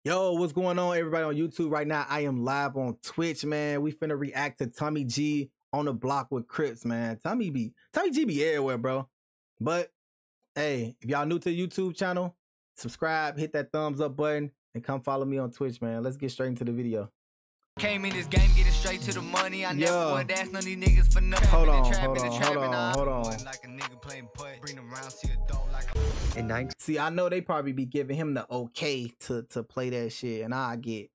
Yo, what's going on, everybody on YouTube right now? I am live on Twitch, man. We finna react to Tommy G on the block with Crips, man. Tommy G be everywhere, bro. But hey, if y'all new to the YouTube channel, subscribe, hit that thumbs up button, and come follow me on Twitch, man. Let's get straight into the video. Came in this game, getting straight to the money. I never would ask none of these niggas for nothing. Hold on. Like a nigga playing putt, bring them round, see a dog like a... See, I know they probably be giving him the okay to play that shit, and I get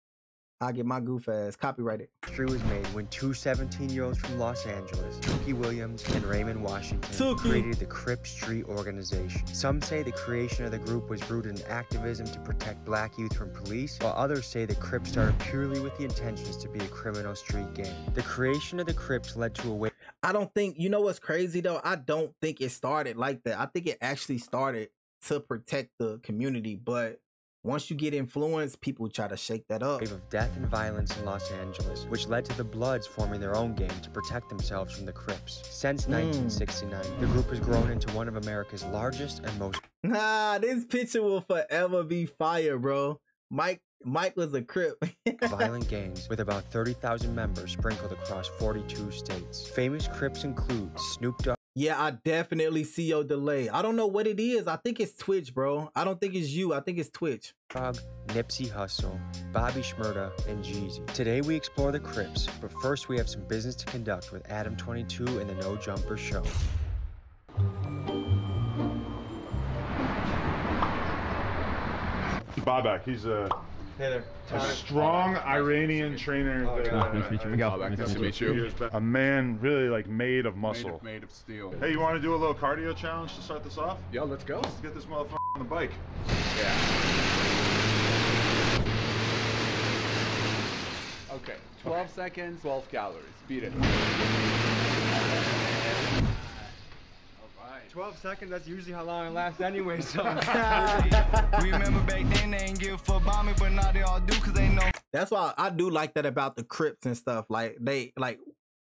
my goof ass copyrighted. History was made when two 17-year-olds from Los Angeles, Tookie Williams and Raymond Washington, created the Crips Street organization. Some say the creation of the group was rooted in activism to protect black youth from police, while others say the Crips started purely with the intentions to be a criminal street gang. The creation of the Crips led to a way... I don't think, you know what's crazy though? I don't think it started like that. I think it actually started to protect the community, but once you get influenced, people try to shake that up. Wave of death and violence in Los Angeles, which led to the Bloods forming their own gang to protect themselves from the Crips. Since 1969, the group has grown into one of America's largest and most... Nah, this picture will forever be fire, bro. Mike was a Crip. violent gangs with about 30,000 members sprinkled across 42 states. Famous Crips include Snoop Dogg. Yeah, I definitely see your delay. I don't know what it is. I think it's Twitch, bro. I don't think it's you. I think it's Twitch. Nipsey Hussle, Bobby Shmurda, and Jeezy. Today we explore the Crips, but first we have some business to conduct with Adam 22 and the No Jumper Show. Babak, he's a strong Iranian trainer. Nice to meet you, Miguel. Nice to meet you. A man really like made of muscle. Made of steel. Hey, you want to do a little cardio challenge to start this off? Yeah, let's go. Let's get this motherfucker on the bike. Yeah. Okay, 12 seconds, 12 calories. Beat it. 12 seconds, that's usually how long it lasts anyway, so. Remember back then they ain't give a fuck about me, but now they all do cause they know. That's why I do like that about the Crips and stuff. Like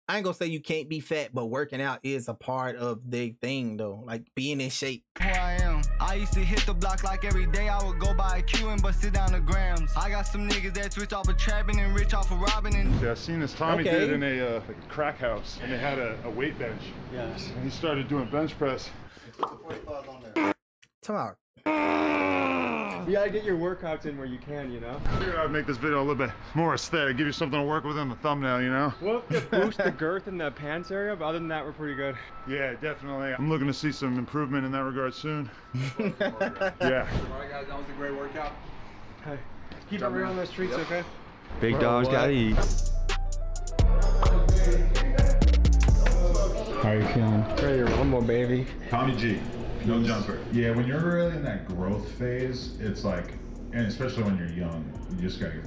I ain't gonna say you can't be fat, but working out is a part of the thing though. Like being in shape. Who I am. I used to hit the block like every day. I would go by a queue and bust it down the grams. I got some niggas that switch off of trapping and rich off of robbing and... Yeah, I seen this Tommy did in a like a crack house, and they had a weight bench. Yes. And he started doing bench press. Come on. You gotta get your workouts in where you can, you know? I figured I'd make this video a little bit more aesthetic, give you something to work with on the thumbnail, you know? We'll have to boost the girth in the pants area, but other than that, we're pretty good. Yeah, definitely. I'm looking to see some improvement in that regard soon. Yeah. All right, guys, that was a great workout. Hey, keep it real on those streets, okay? Big dogs gotta eat. How are you feeling? Hey, you're humble, baby. Tommy G, no jumper. Yeah, when you're really in that growth phase, it's like, and especially when you're young, you just got your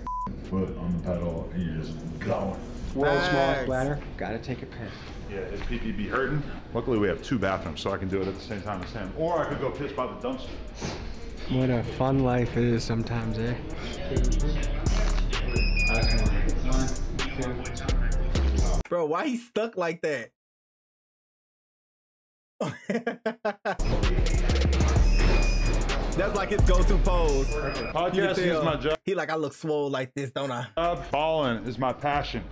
foot on the pedal and you're just going. World's smallest bladder, gotta take a piss. Yeah, is PP be hurting? Luckily we have 2 bathrooms, so I can do it at the same time as him. Or I could go piss by the dumpster. What a fun life it is sometimes, eh? Bro, why he stuck like that? That's like his go-to pose. Podcasting is my job. He like, I look swole like this, don't I? Balling is my passion.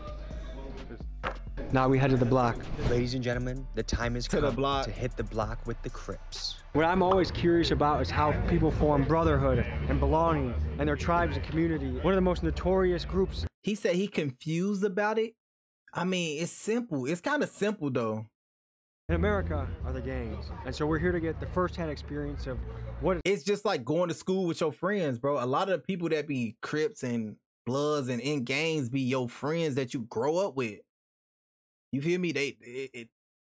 Now we head to the block. Ladies and gentlemen, the time is come to hit the block with the Crips. What I'm always curious about is how people form brotherhood and belonging and their tribes and community. One of the most notorious groups. He said he confused about it. I mean, it's simple. It's kind of simple though. In America are the gangs. And so we're here to get the first-hand experience of what it's just like going to school with your friends, bro. A lot of the people that be Crips and Bloods and in gangs be your friends that you grow up with. You feel me?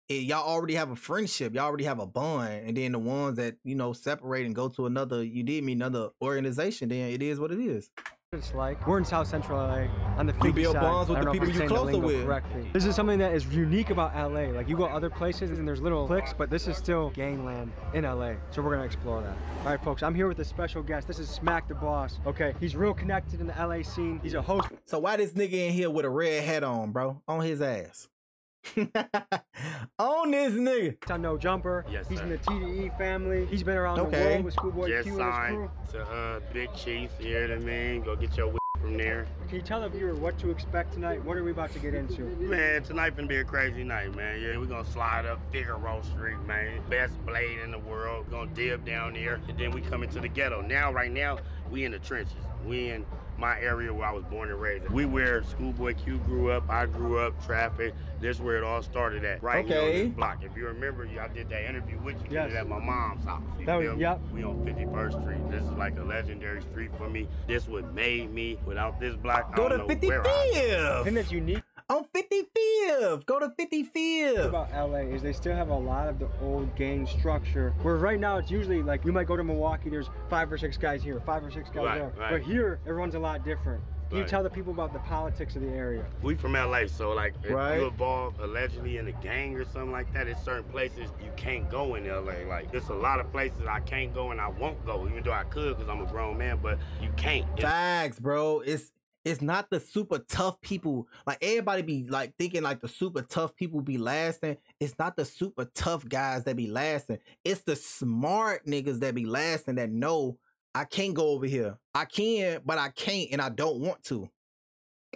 Y'all already have a friendship. Y'all already have a bond. And then the ones that, you know, separate and go to another, another organization, then it is what it is. It's like we're in South Central LA on the you build side. bonds with the people you closer with. Correctly. This is something that is unique about LA. Like you go other places and there's little cliques, but this is still gangland in LA. So we're gonna explore that. All right, folks, I'm here with a special guest. This is Smack the Boss. Okay, he's real connected in the LA scene. He's a host. So why this nigga in here with a red hat on, bro? On his ass. On this nigga. I know Jumper. Yes, He's sir. in the TDE family. He's been around the world with Schoolboy Just Q and his crew. to Big Chief, you hear what I mean? Go get your from there. Can you tell the viewer what to expect tonight? What are we about to get into? Man, tonight gonna be a crazy night, man. Yeah, we're gonna slide up Figaro Street, man. Best blade in the world. We're gonna dip down there, and then we come into the ghetto. Right now, we in the trenches. We in my area where I was born and raised. We where Schoolboy Q grew up, I grew up, Traffic. This is where it all started at, right here on this block. If you remember, I did that interview with you. Yes. At my mom's house. Yep. We on 51st Street. This is like a legendary street for me. This what made me. Without this block, I Go don't to know where I And it's unique on 55th. Go to 55th. about LA is they still have a lot of the old gang structure. Where right now it's usually like you might go to Milwaukee, there's 5 or 6 guys here, 5 or 6 guys there. Right. But here, everyone's a lot different. Can you tell the people about the politics of the area? We from LA, so like if you involved allegedly in a gang or something like that, it's certain places you can't go in LA. Like there's a lot of places I can't go and I won't go, even though I could because I'm a grown man, but you can't. Facts, bro. It's not the super tough people. Like everybody be like thinking like the super tough people be lasting. It's not the super tough guys that be lasting. It's the smart niggas that be lasting that know I can't go over here. I can, but I can't and I don't want to.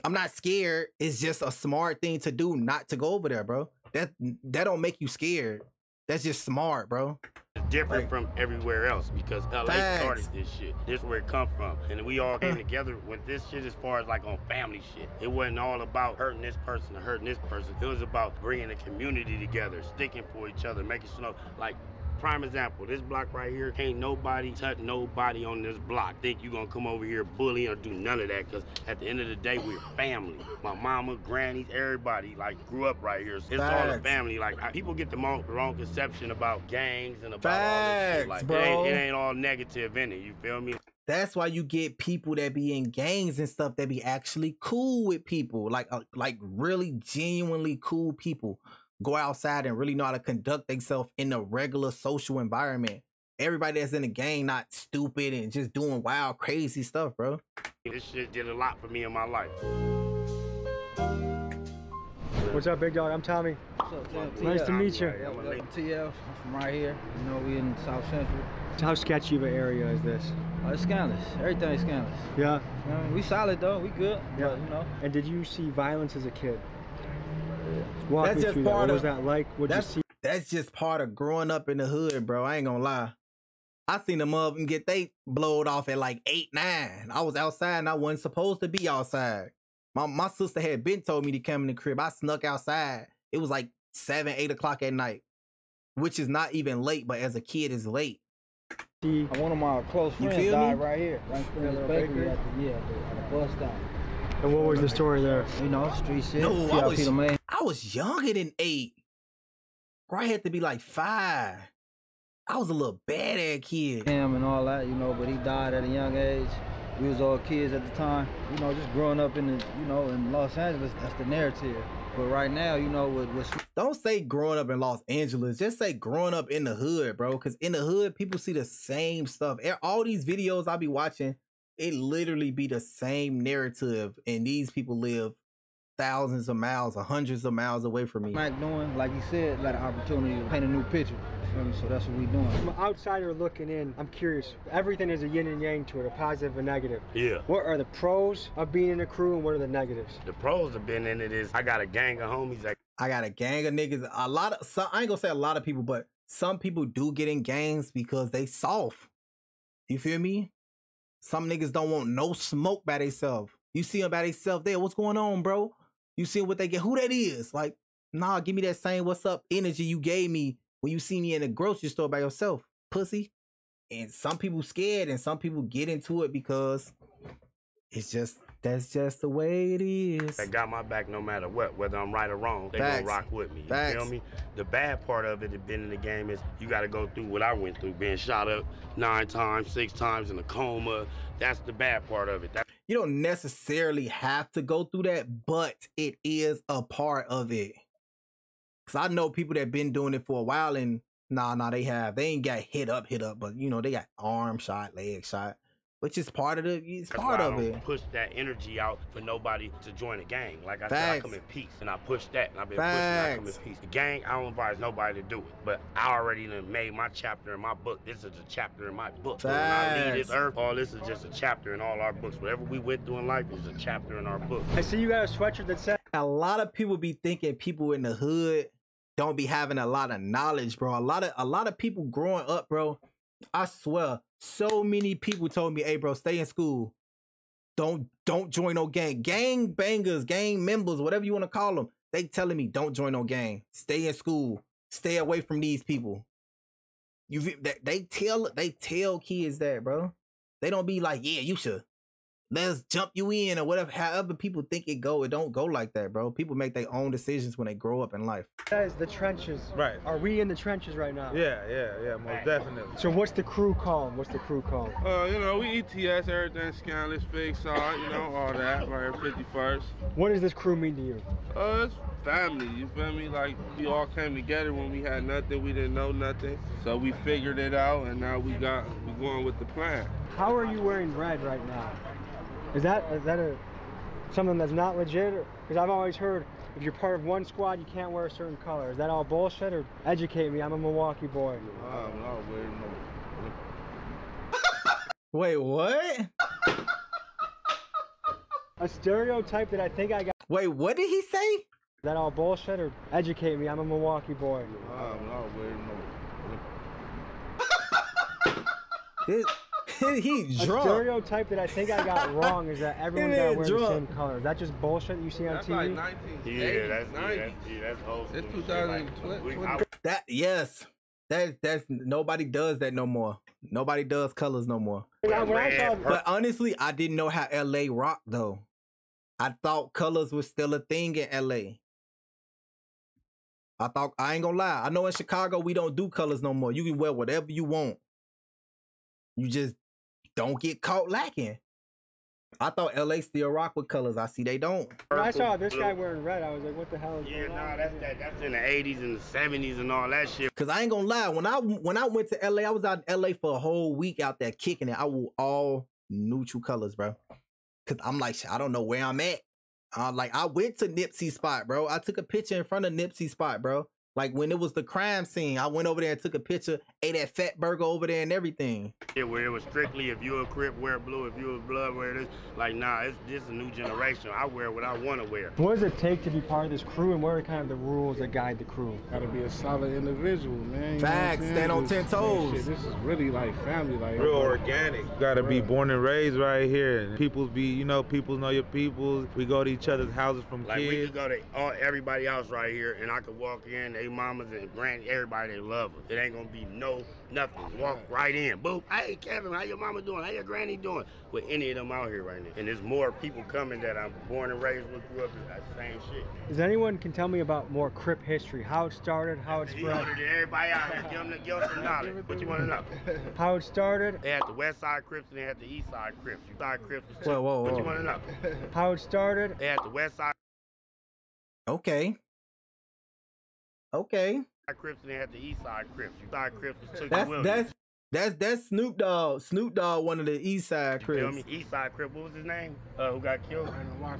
I'm not scared. It's just a smart thing to do not to go over there, bro. That don't make you scared. That's just smart, bro. It's different from everywhere else because LA started this shit. This is where it come from. And we all came together with this shit as far as like on family shit. It wasn't all about hurting this person or hurting this person. It was about bringing the community together, sticking for each other, making sure, like, prime example, this block right here, can't nobody touch nobody on this block. Think you gonna come over here bullying or do none of that, because at the end of the day, we're family. My mama, grannies, everybody, like, grew up right here. It's all a family. Like, people get the wrong conception about gangs and about all this shit. Like, bro. It ain't all negative in it, you feel me? That's why you get people that be in gangs and stuff that be actually cool with people. Like really genuinely cool people. Go outside and really know how to conduct themselves in a regular social environment. Everybody that's in the gang not stupid and just doing wild, crazy stuff, bro. This shit did a lot for me in my life. What's up, big dog? I'm Tommy. What's up, Nice to meet you. Yeah, TF, I'm from right here. You know, we in South Central. How sketchy of an area is this? It's scandalous. Everything's scandalous. Yeah. You know, we solid though. We good. Yeah. But, you know. And did you see violence as a kid? Walk That's me just through part that. What of was that like? What'd you see? That's just part of growing up in the hood, bro. I ain't gonna lie. I seen them up and get they blowed off at like 8, 9. I was outside and I wasn't supposed to be outside. My sister had been told me to come in the crib. I snuck outside. It was like 7, 8 o'clock at night, which is not even late, but as a kid is late. One of my close friends died right here, right in the bakery at the bus stop. And what was the story there? You know, street shit. No, I was younger than 8. Bro, I had to be like 5. I was a little badass kid. Him and all that, you know, but he died at a young age. We was all kids at the time. You know, just growing up in the, you know, in Los Angeles, that's the narrative. But right now, you know, with don't say growing up in Los Angeles. Just say growing up in the hood, bro. Because in the hood, people see the same stuff. All these videos I be watching, it literally be the same narrative, and these people live thousands of miles or hundreds of miles away from me. Mac doing, like he said, got an opportunity to paint a new picture. So that's what we doing. From an outsider looking in, I'm curious. Everything is a yin and yang to it, a positive and negative. Yeah. What are the pros of being in a crew, and what are the negatives? The pros of being in it is I got a gang of homies. I got a gang of niggas. I ain't gonna say a lot of people, but some people do get in gangs because they soft. You feel me? Some niggas don't want no smoke by themselves. You see them by themselves there. What's going on, bro? You see what they get? Who that is? Like, nah, give me that same what's up energy you gave me when you see me in the grocery store by yourself, pussy. And some people scared and some people get into it because that's just the way it is. They got my back no matter what, whether I'm right or wrong. They gonna rock with me. You feel me? The bad part of it, being in the game, is you gotta go through what I went through, being shot up 9 times, 6 times in a coma. That's the bad part of it. You don't necessarily have to go through that, but it is a part of it. Cause I know people that been doing it for a while and they ain't got hit up, but you know, they got arm shot, leg shot. which is part of it's That's part why of I don't it. push that energy out for nobody to join a gang. Like I said, I Facts. come in peace, and I push that, and I've been pushing. I come in Facts. peace. The gang, I don't advise nobody to do it, but I already done made my chapter in my book. This is a chapter in my book. So when I leave this earth, all this is just a chapter in all our books. Whatever we went through in life is a chapter in our book. I see you got a sweatshirt that says. A lot of people be thinking people in the hood don't be having a lot of knowledge, bro. A lot of people growing up, bro. I swear, so many people told me, "Hey, bro, stay in school. Don't join no gang. Gang bangers, gang members, whatever you want to call them. They telling me don't join no gang. Stay in school. Stay away from these people." They tell kids that, bro. They don't be like, "Yeah, you should. Let's jump you in," or whatever. However people think it go, it don't go like that, bro. People make their own decisions when they grow up in life. Says the trenches. Right. Are we in the trenches right now? Yeah, most definitely. So what's the crew called? What's the crew called? You know, we ETS, everything, scandalous, fake side, you know, all that, right, 51st. What does this crew mean to you? It's family, you feel me? Like, we all came together when we had nothing, we didn't know nothing. So we figured it out, and now we going with the plan. How are you wearing red right now? Is that something that's not legit? Because I've always heard if you're part of one squad, you can't wear a certain color. Is that all bullshit, or educate me? I'm a Milwaukee boy. I'm not wearing no. Wait, what? A stereotype that I think I got. Wait, what did he say? Is that all bullshit, or educate me? I'm a Milwaukee boy. I'm not wearing This. He's drunk. A stereotype that I think I got wrong is that everyone got to wear the same color. Is that just bullshit that you see on that's TV? Like 1980s, Yeah, that's 90s. that's old school. It's 2020. That yes. That's nobody does that no more. Nobody does colors no more. But honestly, I didn't know how LA rocked though. I thought colors was still a thing in LA. I ain't gonna lie. I know in Chicago we don't do colors no more. You can wear whatever you want. You just don't get caught lacking. I thought LA still rock with colors. I see they don't. When I saw this guy wearing red, I was like, what the hell is going on? That's in the 80s and the 70s and all that shit. Cause I ain't gonna lie, when I went to LA, I was out in LA for a whole week out there kicking it. I wore all neutral colors, bro. Cause I'm like, I don't know where I'm at. I went to Nipsey spot, bro. I took a picture in front of Nipsey spot, bro. Like when it was the crime scene, I went over there and took a picture, ate that fat burger over there and everything. Yeah, where it was strictly if you a Crip, wear blue. If you a blood, wear this. Like, nah, this is a new generation. I wear what I want to wear. What does it take to be part of this crew, and what are kind of the rules that guide the crew? Gotta be a solid individual, man. You Facts, stand on 10 toes. Shit, this is really like family, like real organic. You gotta be born and raised right here. And peoples know your peoples. We go to each other's houses from like kids. We could go to everybody else right here, and I could walk in, they mamas and granny, everybody, they love us. It ain't gonna be nothing. Walk right in. Boop. Hey, Kevin, how your mama doing? How your granny doing? With any of them out here right now. And there's more people coming that I'm born and raised with, grew up in that same shit. Does anyone can tell me about more Crip history? How it started, how it spread? Everybody out here, give them some knowledge. What you want to know? How it started? They had the West Side Crips and they had the East Side Crips. You Side Crips was too. Whoa. What you want to know? How it started? They had the West Side. Okay. Crips and they had the East Side Crips. You Side Crips was too. That's Snoop Dogg. Snoop Dogg, one of the East Side Crips. You feel me? East Side Crip. What was his name? Who got killed?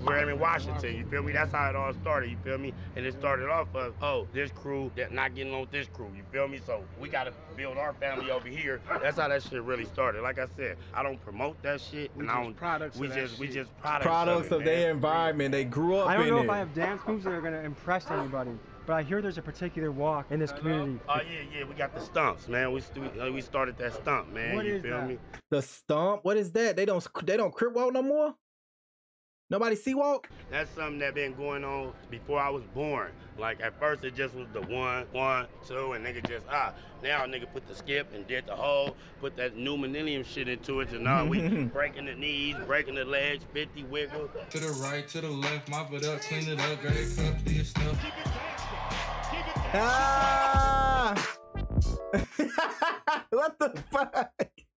Raymond Washington. You feel me? That's how it all started. You feel me? And it started off of this crew that not getting on with this crew. You feel me? So we gotta build our family over here. That's how that shit really started. Like I said, I don't promote that shit. We just products of their environment. They grew up in it. I don't know if I have dance moves that are gonna impress anybody. But I hear there's a particular walk in this community. Oh yeah, we got the stumps, man. We started that stump, man. What you is feel that? me? The stump? What is that? They don't Crip walk no more? Nobody see walk? That's something that been going on before I was born. Like at first it just was the 1, 1, 2, and nigga just Now nigga put the skip and did the whole, put that new millennium shit into it. And now we breaking the knees, breaking the legs, 50 wiggle. To the right, to the left, mop it up, clean it up, great cup, do your stuff. What the fuck?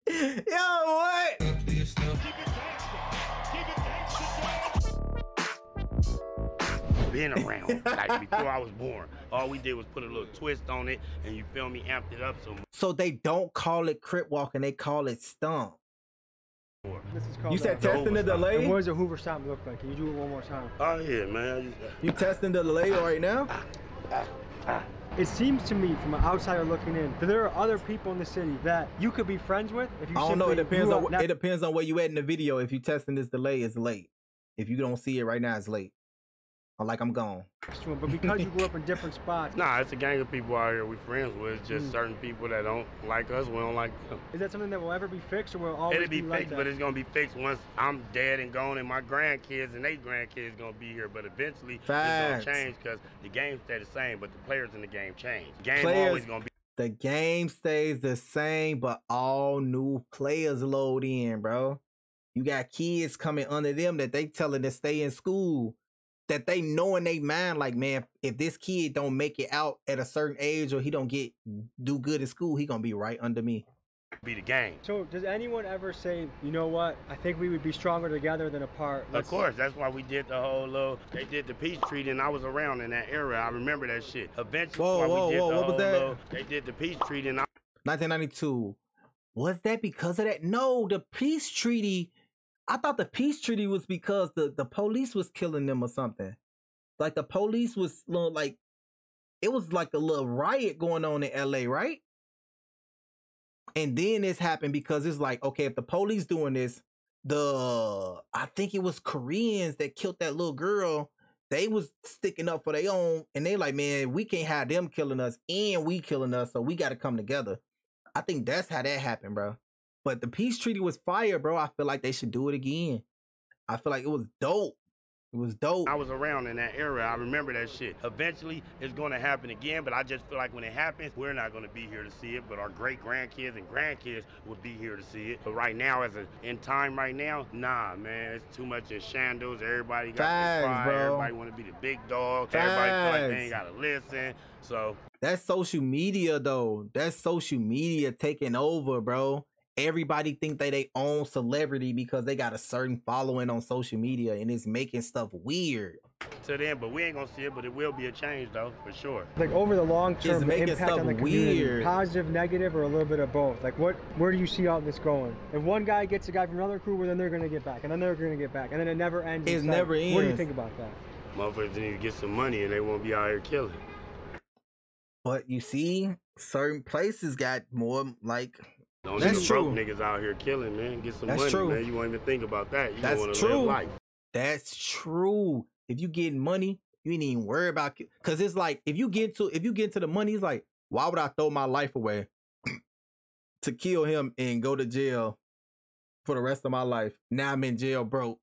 Yo, what? Been around, like before I was born. All we did was put a little twist on it, and you feel me, amped it up so much. So they don't call it Crip walking, they call it stump. This is called you said testing the delay? And what does a Hoover stomp look like? Can you do it one more time? Oh, yeah, man. You testing the delay right now? It seems to me, from an outsider looking in, that there are other people in the city that you could be friends with if you I don't know. It depends on where you at in the video. If you testing this delay, it's late. If you don't see it right now, it's late. Or like I'm gone. But because you grew up in different spots. Nah, it's a gang of people out here we friends with. It's just certain people that don't like us, we don't like them. Is that something that will ever be fixed, or will always It'll be like fixed, that? but it's gonna be fixed once I'm dead and gone, and my grandkids and their grandkids gonna be here. But eventually, it's gonna change because the game stay the same, but the players in the game change. The game always gonna be. The game stays the same, but all new players load in, bro. You got kids coming under them that they telling to stay in school. That they know in their mind, like, man, if this kid don't make it out at a certain age or he don't do good in school, he gonna be right under me. Be the game. So does anyone ever say, you know what, I think we would be stronger together than apart? Of course, that's why we did the whole they did the peace treaty, and I was around in that era. I remember that shit. Eventually, what was that? They did the peace treaty, and 1992. Was that because of that? No, the peace treaty. I thought the peace treaty was because the police was killing them or something. Like the police was like, it was like a little riot going on in LA, right? And then this happened because it's like, okay, if the police doing this, I think it was Koreans that killed that little girl. They was sticking up for their own, and they like, man, we can't have them killing us and we killing us, so we got to come together. I think that's how that happened, bro. But the peace treaty was fire, bro. I feel like they should do it again. I feel like it was dope. It was dope. I was around in that era. I remember that shit. Eventually, it's going to happen again, but I just feel like when it happens, we're not going to be here to see it, but our great-grandkids and grandkids will be here to see it. But right now, in time right now, nah, man, it's too much in shandles. Everybody got to pride. Everybody want to be the big dog. Everybody feel like they ain't got to listen. So that's social media, though. That's social media taking over, bro. Everybody think they own celebrity because they got a certain following on social media, and it's making stuff weird. To them, but we ain't gonna see it, but it will be a change though, for sure. Like over the long term, it's making impact stuff on the community, weird. Positive, negative, or a little bit of both. Like where do you see all this going? If one guy gets a guy from another crew, well, then they're gonna get back, and then they're gonna get back, and then it never ends. It never ends. What do you think about that? Motherfuckers need to get some money, and they won't be out here killing. But you see, certain places got more like. That's true. Broke niggas out here killing, man. Get some money, man. You won't even think about that. You want to live life. That's true. If you getting money, you ain't even worry about it. Cause it's like if you get into the money, it's like, why would I throw my life away to kill him and go to jail for the rest of my life? Now I'm in jail broke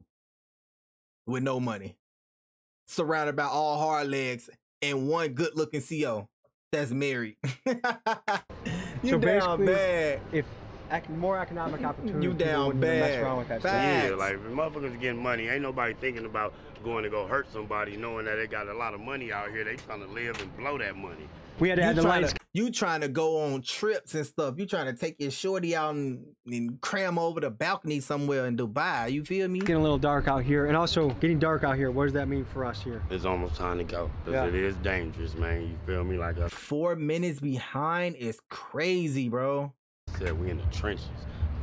with no money, surrounded by all hard legs and one good looking CO that's married. You so down bad. If more economic opportunity, you down bad. Mess around with that. Yeah, like if motherfuckers getting money, ain't nobody thinking about going to go hurt somebody, knowing that they got a lot of money out here. They trying to live and blow that money. We had to add the lights. You trying to go on trips and stuff. You trying to take your shorty out and cram over the balcony somewhere in Dubai. You feel me? Getting a little dark out here, and also getting dark out here. What does that mean for us here? It's almost time to go because it is dangerous, man. You feel me? Like 4 minutes behind is crazy, bro. Said we in the trenches.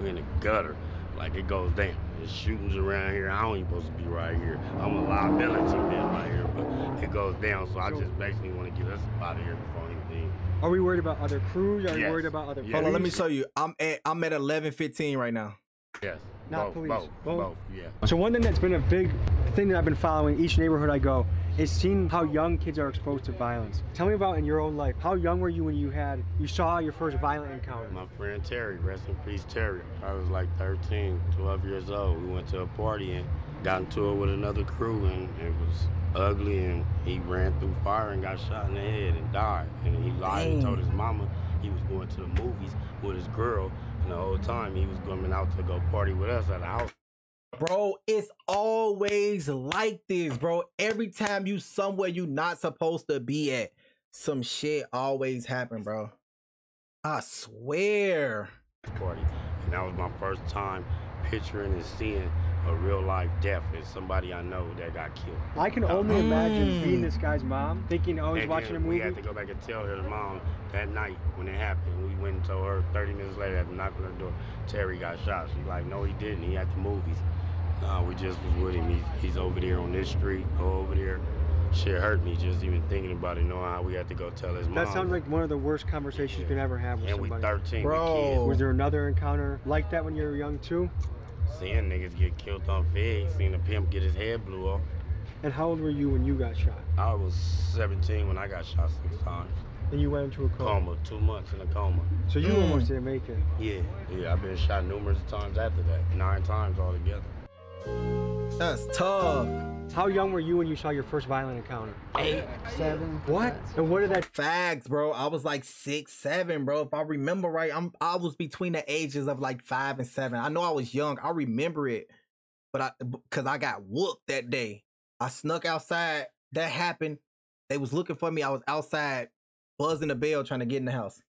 We in the gutter. Like it goes down. There's shootings around here. I ain't supposed to be right here. I'm a liability man right here, but it goes down. So I just basically want to get us out of here before anything. Are we worried about other crews? Are we worried about other? Hold on, let me show you. I'm at 11:15 right now. Yes. Not police. Both. Yeah. So one thing that's been a big thing that I've been following each neighborhood I go is seeing how young kids are exposed to violence. Tell me about in your own life. How young were you when you saw your first violent encounter? My friend Terry, rest in peace, Terry. I was like 13, 12 years old. We went to a party and got into it with another crew, and it was ugly, and he ran through fire and got shot in the head and died. And he lied and told his mama he was going to the movies with his girl, and the whole time he was coming out to go party with us at the house. Bro, it's always like this, bro. Every time you somewhere you not supposed to be at, some shit always happen, bro. I swear. Party. And that was my first time picturing and seeing a real life death. It's somebody I know that got killed. I can only imagine being this guy's mom, thinking, oh, he's watching a movie. We had to go back and tell her mom that night when it happened. We went and told her 30 minutes later after knocking on her door, Terry got shot. She's like, no, he didn't. He at the movies. We just was with him. He's over there on this street, go over there. Shit hurt me just even thinking about it, knowing how we had to go tell his mom. That sounds like one of the worst conversations you can ever have with somebody. And we 13 Bro. with kids. Was there another encounter like that when you were young too? Seeing niggas get killed on figs, seeing a pimp get his head blew off. And how old were you when you got shot? I was 17 when I got shot 6 times. And you went into a coma? 2 months in a coma. So you almost didn't make it? Yeah, I've been shot numerous times after that. 9 times altogether. That's tough. How young were you when you saw your first violent encounter? 8, 7. What? And what did that? Facts, bro. I was like 6, 7, bro. If I remember right, I was between the ages of like 5 and 7. I know I was young. I remember it, but because I got whooped that day. I snuck outside. That happened. They was looking for me. I was outside, buzzing the bell, trying to get in the house.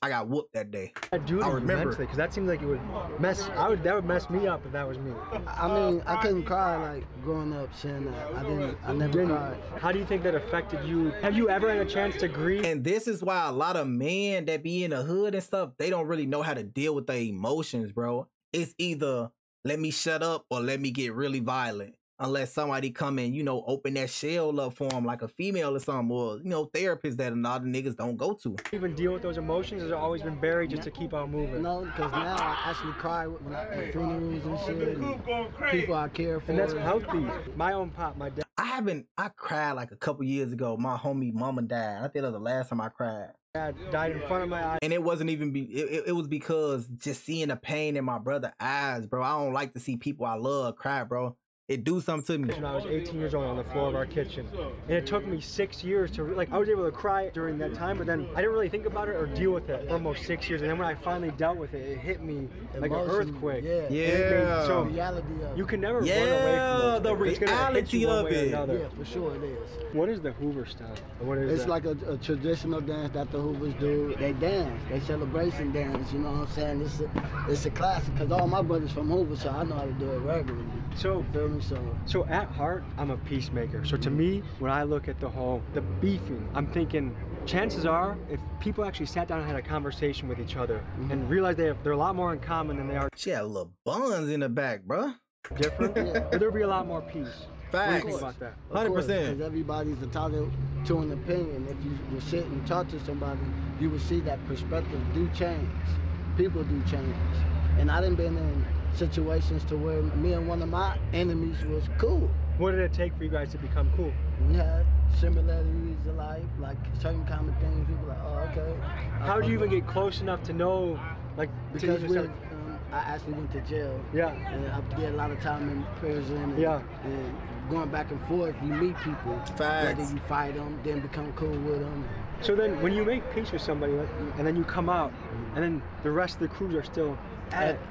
I got whooped that day. I remember because that seems like it would mess. That would mess me up if that was me. I mean, I couldn't cry like growing up seeing that. I never cried. How do you think that affected you? Have you ever had a chance to grieve? And this is why a lot of men that be in the hood and stuff, they don't really know how to deal with their emotions, bro. It's either let me shut up or let me get really violent. Unless somebody come and, you know, open that shell up for them like a female or something, or, you know, therapists that a lot of niggas don't go to. Even deal with those emotions, has it always been buried just to keep on moving? No, because now I actually cry when at funerals and shit, and people I care for. And that's healthy. My own pop, my dad. I cried like a couple years ago. My homie mama died. I think that was the last time I cried. Dad died in front of my eyes. And it wasn't even, it was because just seeing the pain in my brother's eyes, bro. I don't like to see people I love cry, bro. It do something to me. When I was 18 years old on the floor of our kitchen. And it took me 6 years to, like, I was able to cry during that time, but then I didn't really think about it or deal with it for almost 6 years. And then when I finally dealt with it, it hit me like an earthquake. Yeah. So reality of it. you can never run away from the reality of it. Yeah, for sure it is. What is the Hoover style? What is It's that? like a traditional dance that the Hoovers do. They dance. They celebration dance. You know what I'm saying? It's a classic because all my brothers from Hoover, so I know how to do it regularly. So, you feel me? So at heart, I'm a peacemaker. So to me, when I look at the beefing, I'm thinking, chances are, if people actually sat down and had a conversation with each other and realized they're a lot more in common than they are. She had little buns in the back, bro. Different, but there'd be a lot more peace. Facts. What do you think about that? 100%. Because everybody's entitled to an opinion. If you would sit and talk to somebody, you would see that perspective do change. People do change. And I done been in situations to where me and one of my enemies was cool. What did it take for you guys to become cool? We had similarities in life, like certain kind of things. We were like, oh, okay. How do you even get close enough to know, like, because I actually went to jail. Yeah. And I did a lot of time in prison. And, and going back and forth, you meet people. Facts. Whether you fight them, then become cool with them. So then, when you make peace with somebody, and then you come out, and then the rest of the crews are still.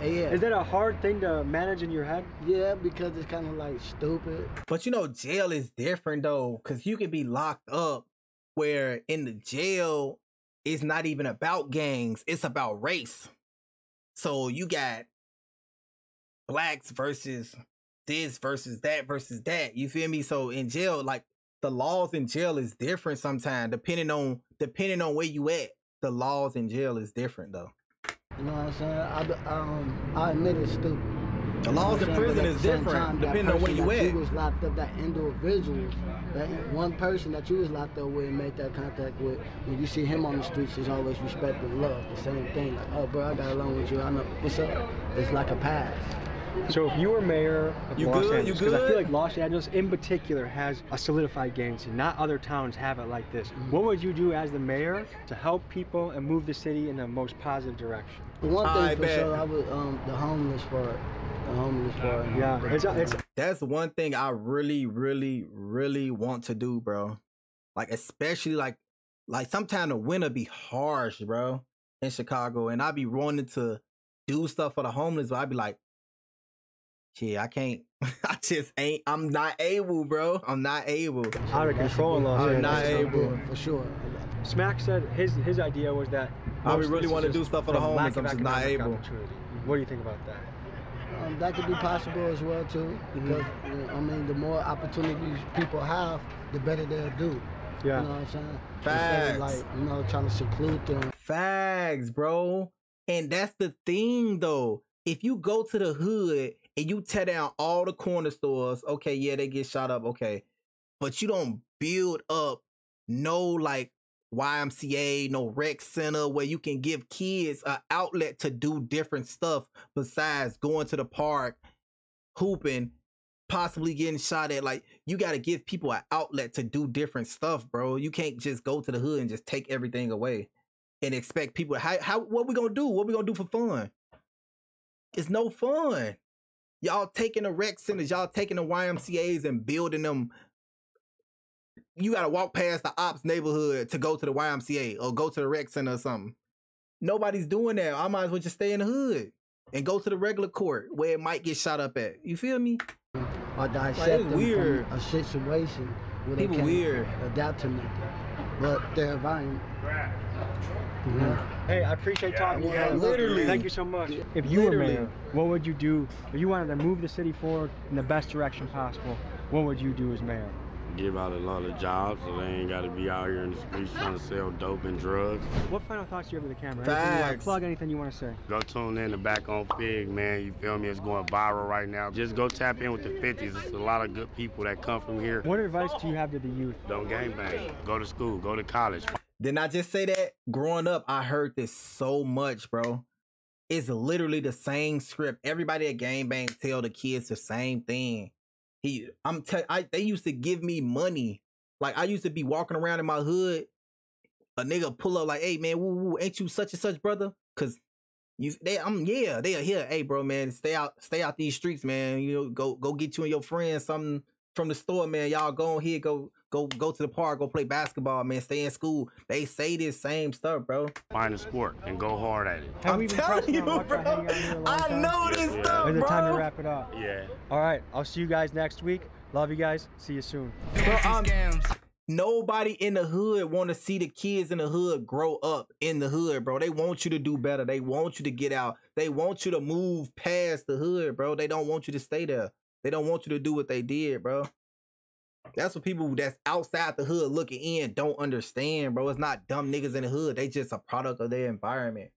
Is that a hard thing to manage in your head? Yeah, because it's kind of like stupid. But you know, jail is different though, because you can be locked up where in the jail, it's not even about gangs, it's about race. So you got blacks versus this versus that, you feel me? So in jail, like the laws in jail is different sometimes, depending on where you at. The laws in jail is different though. You know what I'm saying? I admit it's stupid. The laws in prison is different, depending on where you at. You was locked up, that individual, that one person that you was locked up with and made that contact with, when you see him on the streets, is always respect and love. The same thing, like, oh bro, I got along with you, I know, what's up? It's like a pass. So if you were mayor of Los Angeles, because I feel like Los Angeles in particular has a solidified gang scene, not other towns have it like this. What would you do as the mayor to help people and move the city in the most positive direction? The one thing for sure, I would, the homeless part. The homeless part. Yeah, that's one thing I really, really, really want to do, bro. Like, especially like sometimes the winter be harsh, bro, in Chicago, and I be wanting to do stuff for the homeless, but I be like, yeah, I can't. I'm not able, bro. I'm not able. Out of control in Los Angeles. I'm not able. For sure. Smack said his idea was that I really want to do stuff for the homeless. I'm just not able. What do you think about that? That could be possible as well too, because I mean, the more opportunities people have, the better they'll do. Yeah. You know what I'm saying? Facts. Instead of like, you know, trying to seclude them. Facts, bro. And that's the thing though. If you go to the hood and you tear down all the corner stores, okay, yeah, they get shot up, okay. But you don't build up no like YMCA, no rec center where you can give kids an outlet to do different stuff besides going to the park, hooping, possibly getting shot at. Like, you got to give people an outlet to do different stuff, bro. You can't just go to the hood and just take everything away and expect people what we gonna do? What we gonna do for fun? It's no fun. Y'all taking the rec centers, y'all taking the YMCAs and building them. You gotta walk past the ops neighborhood to go to the YMCA or go to the rec center or something. Nobody's doing that. I might as well just stay in the hood and go to the regular court where it might get shot up at. You feel me? Or dissect like, them weird. from a situation where People they can't weird. adapt to nothing. But their environment. Hey, I appreciate talking to you guys. Literally. Thank you so much. If you were mayor, what would you do? If you wanted to move the city forward in the best direction possible, what would you do as mayor? Give out a lot of jobs so they ain't got to be out here in the streets trying to sell dope and drugs. What final thoughts do you have with the camera? Anything you want to plug, anything you want to say? Go tune in to Back on Fig, man. You feel me? It's going viral right now. Just go tap in with the 50s. There's a lot of good people that come from here. What advice do you have to the youth? Don't gangbang. Go to school. Go to college. Didn't I just say that? Growing up, I heard this so much, bro. It's literally the same script. Everybody at gangbang tell the kids the same thing. They used to give me money. Like, I used to be walking around in my hood. A nigga pull up like, hey man, woo woo, ain't you such and such, brother? Cause they are here. Hey bro, man, stay out these streets, man. You know, go get you and your friends something from the store, man. Y'all go on here, go to the park, go play basketball, man. Stay in school. They say this same stuff, bro. Find a sport and go hard at it. I'm telling you, bro. I know this stuff, bro. Is it time to wrap it up? Yeah. All right, I'll see you guys next week. Love you guys. See you soon. Bro, nobody in the hood want to see the kids in the hood grow up in the hood, bro. They want you to do better. They want you to get out. They want you to move past the hood, bro. They don't want you to stay there. They don't want you to do what they did, bro. That's what people that's outside the hood looking in don't understand, bro. It's not dumb niggas in the hood. They just a product of their environment.